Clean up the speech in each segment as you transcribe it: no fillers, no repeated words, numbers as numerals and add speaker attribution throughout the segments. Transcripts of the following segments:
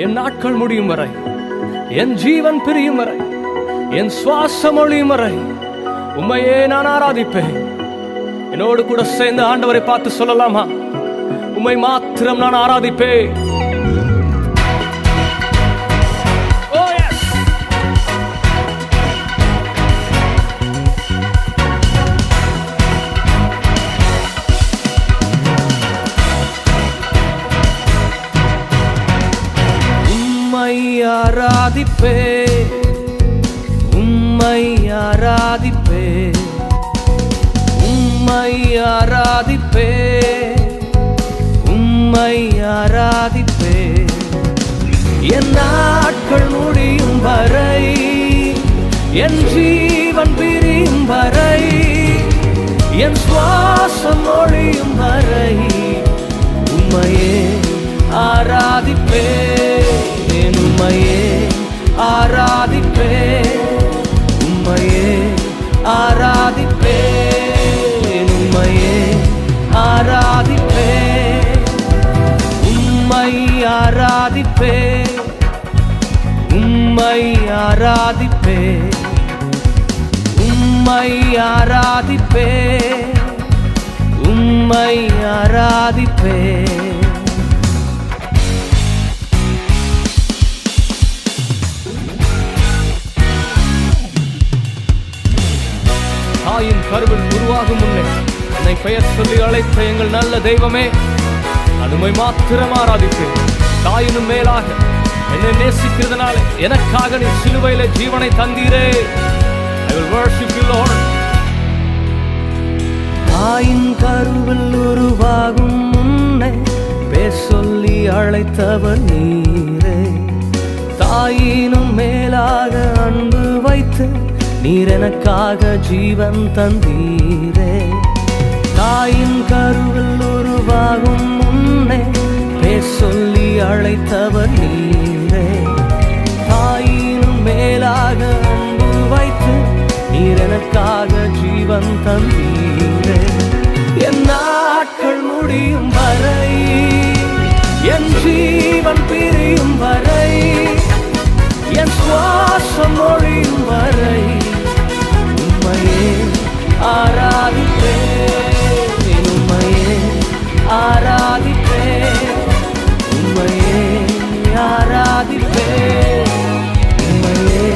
Speaker 1: என் நாட்கள் முடியும் வரை, என் ஜீவன் பிரியும் வரை, என் சுவாசம் ஒழியும் வரை உம்மையே நான் ஆராதிப்பேன். என்னோடு கூட சேர்ந்து ஆண்டவரை பார்த்து சொல்லலாமா? உம்மை மாத்திரம் நான் ஆராதிப்பேன். ஆராதிப்பே, உம்மை ஆராதிப்பே, உம்மை ஆராதிப்பே, உம்மை ஆராதிப்பே. என் நாட்கள் முடியும் வரை, என் ஜீவன் பிரியும் வரை, என் சுவாசம் ஒழியும் வரை உம்மையே ஆராதிப்பே, உம்மையே ஆராதிப்பே, உம்மையே ஆராதிப்பே, உம்மையே ஆராதிப்பே, உம்மை ஆராதிப்பே, உம்மை ஆராதிப்பே, உம்மை ஆராதிப்பே, உம்மை ஆராதிப்பே. தாயின் கருவில் உருவாகும் முன்னே என்னை பெயர் சொல்லி அழைத்த எங்கள் நல்ல தெய்வமே, அதுமை மாத்திரம் ஆராதிப்பேன். தாயினும் மேலாக என்னை நேசிக்கிறதுனாலே எனக்காக நீ சிலுவையிலே ஜீவனை தந்தீரே. I will worship you, Lord. தாயின் கருவில் உருவாகும் முன்னே பேர் சொல்லி அழைத்தவர் நீரே. தாயினும் மேலாக அன்பு வைத்து நீர் எனக்காக ஜீவன் தந்தீரே. தாயின் கருவில் உருவாகும் முன்னே பேர் சொல்லி அழைத்தவர் நீரே. தாயினும் மேலாக அன்பு வைத்து நீர் எனக்காக ஜீவன் தந்தீரே. என் நாட்கள் முடியும் வரை, என் ஜீவன் பிரியும் வரை, என் சுவாசம் ஒழியும் வரை உம்மையே ஆராதிப்பே, உம்மையே ஆராதிப்பே, உம்மையே ஆராதிப்பே, உம்மையே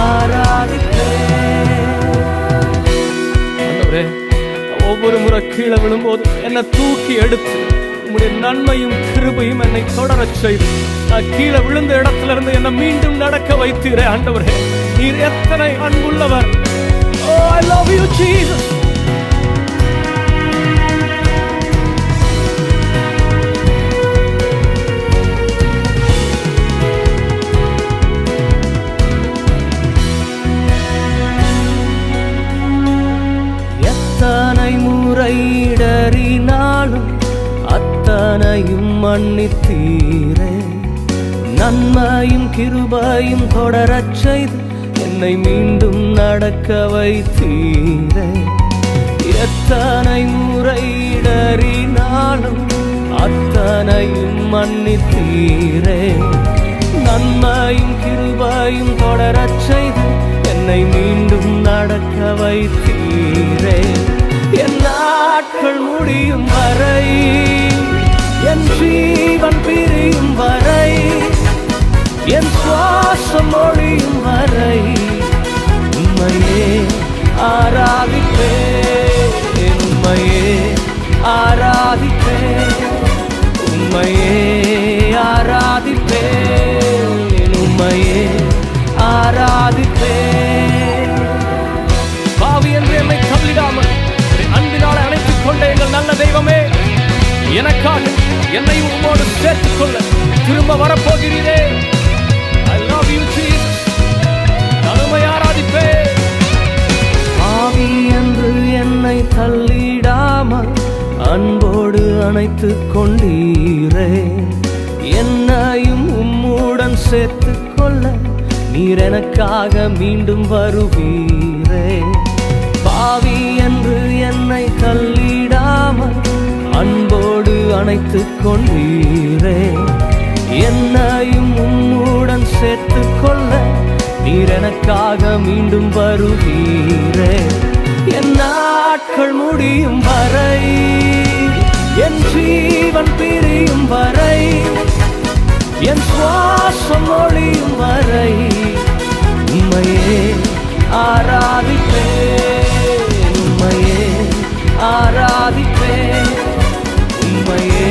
Speaker 1: ஆராதிப்பே. ஆண்டவரே, ஒவ்வொரு முறை கீழே விழும்போது என்னை தூக்கி எடுத்து உம்முடைய நன்மையும் கிருபையும் என்னை தொடரச் செய்து நான் கீழே விழுந்த இடத்துல இருந்து என்னை மீண்டும் நடக்க வைத்தீரே. ஆண்டவரே, நீர் எத்தனை அன்புள்ளவர். Oh, I love you, Jesus. எத்தனை முறை இடறினாலும் அத்தனையும் மன்னித்தீரே. நன்மையும் கிருபையும் தொடரச் செய்து என்னை மீண்டும் நடக்க வைத்தீரே. எத்தனை முறை இடறினாலும் அத்தனையும் மன்னித்தீரே. நன்மையும் கிருபையும் தொடரச் செய்து என்னை மீண்டும் நடக்க வைத்தீரே. என் நாட்கள் முடியும் வரை, என் ஜீவன் பிரியும் வரை, என் சுவாசம் ஒழியும் வரை உம்மையே ஆராதிப்பே, உம்மையே ஆராதிப்பே, உம்மையே ஆராதிப்பே, உம்மையே ஆராதிப்பே. பாவி என்று என்னை தள்ளிடாமல் அன்பினால் அணைத்துக் கொண்ட எங்கள் நல்ல தெய்வமே, எனக்காக என்னை உம்மோடு சேர்த்துக் கொள்ள திரும்ப வரப்போகிறீரே. I love you, Jesus. நானுமை ஆராதிப்பேன். பாவி என்று என்னை தள்ளிடாமல் அன்போடு அணைத்துக் கொண்டீரே. என்னையும் உம்முடன் சேர்த்துக் கொள்ள நீர் எனக்காக மீண்டும் வருவீரே. பாவி என்று என்னை தள்ளிடாமல் அன்போடு அணைத்துக் கொண்டீரே. என்னையும் எனக்காக மீண்டும் வருவீரே. என் நாட்கள் முடியும் வரை, என் ஜீவன் பிரியும் வரை, என் சுவாசம் ஒழியும் வரை உம்மையே ஆராதிப்பேன், உம்மையே ஆராதிப்பேன், உம்மையே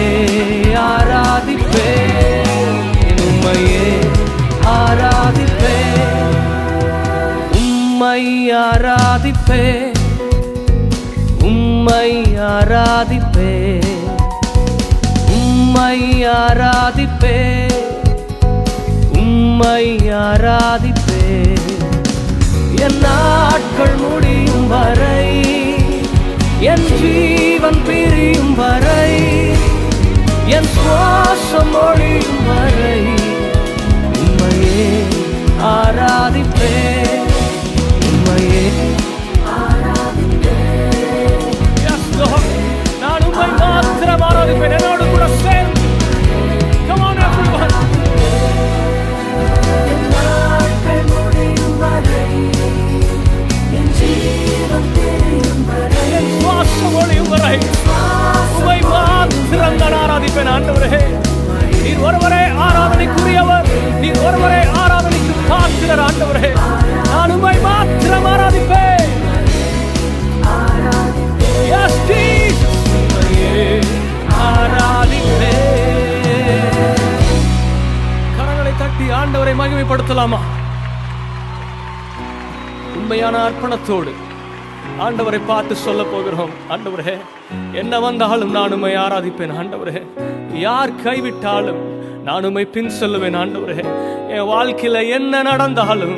Speaker 1: ஆராதிப்பேன், உம்மையே ஆராதிப்பேன், உம்மை ஆராதிப்பேன், உம்மை ஆராதிப்பேன், உம்மை ஆராதிப்பேன், உம்மை ஆராதிப்பேன். என் நாட்கள் முடியும் வரை, என் ஜீவன் பிரியும் வரை, என் சுவாசம் ஒழியும் வரை உம்மையே ஆராதிப்பேன், உம்மையே ஆராதிப்பேன். Yes, Lord. நான் உம்மை மாத்திரம் ஆராதிப்பேன். என்னோடு கூட சேர்ந்து Come on everyone. என் சுவாசம் ஒழியும் வரை உம்மை மாத்திரம் நான் ஆராதிப்பேன். ஆண்டவரே, நீர் ஒருவரே ஆராதனைக்குரியவர், நீர் ஒருவரே ஆராதனைக்கு பாத்திரர். ஆண்டவரே, நான் உம்மை மாத்திரம் ஆராதிப்பேன். Yes, Jesus. உம்மையே ஆராதிப்பேன். கரங்களை தட்டி ஆண்டவரை மகிமைப்படுத்தலாமா? உண்மையான அர்ப்பணத்தோடு ஆண்டவரை பார்த்து சொல்ல போகிறோம். ஆண்டவரே, என்ன வந்தாலும் நான் உம்மை ஆராதிப்பேன். ஆண்டவரே, யார் கைவிட்டாலும் நான் உம்மை பின் செல்லுவேன். ஆண்டவரே, என் வாழ்க்கையில என்ன நடந்தாலும்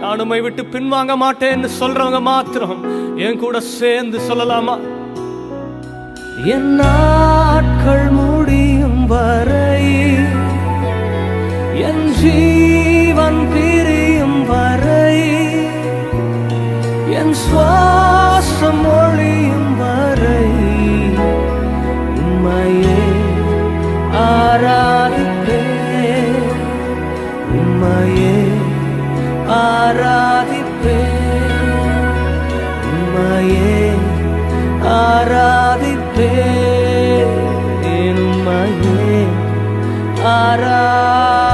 Speaker 1: நான் உம்மை விட்டு பின்வாங்க மாட்டேன்னு சொல்றவங்க மாத்திரம் என் கூட சேர்ந்து சொல்லலாமா? என் நாட்கள் முடியும் வரை, என் ஜீவன் பிரியும் வரை, என் சுவாசம் ஒழியும் வரை உம்மையே ஆராதிப்பேன், உம்மையே ஆராதிப்பேன், உம்மையே ஆராதிப்பேன், உம்மையே ஆராதிப்பேன்.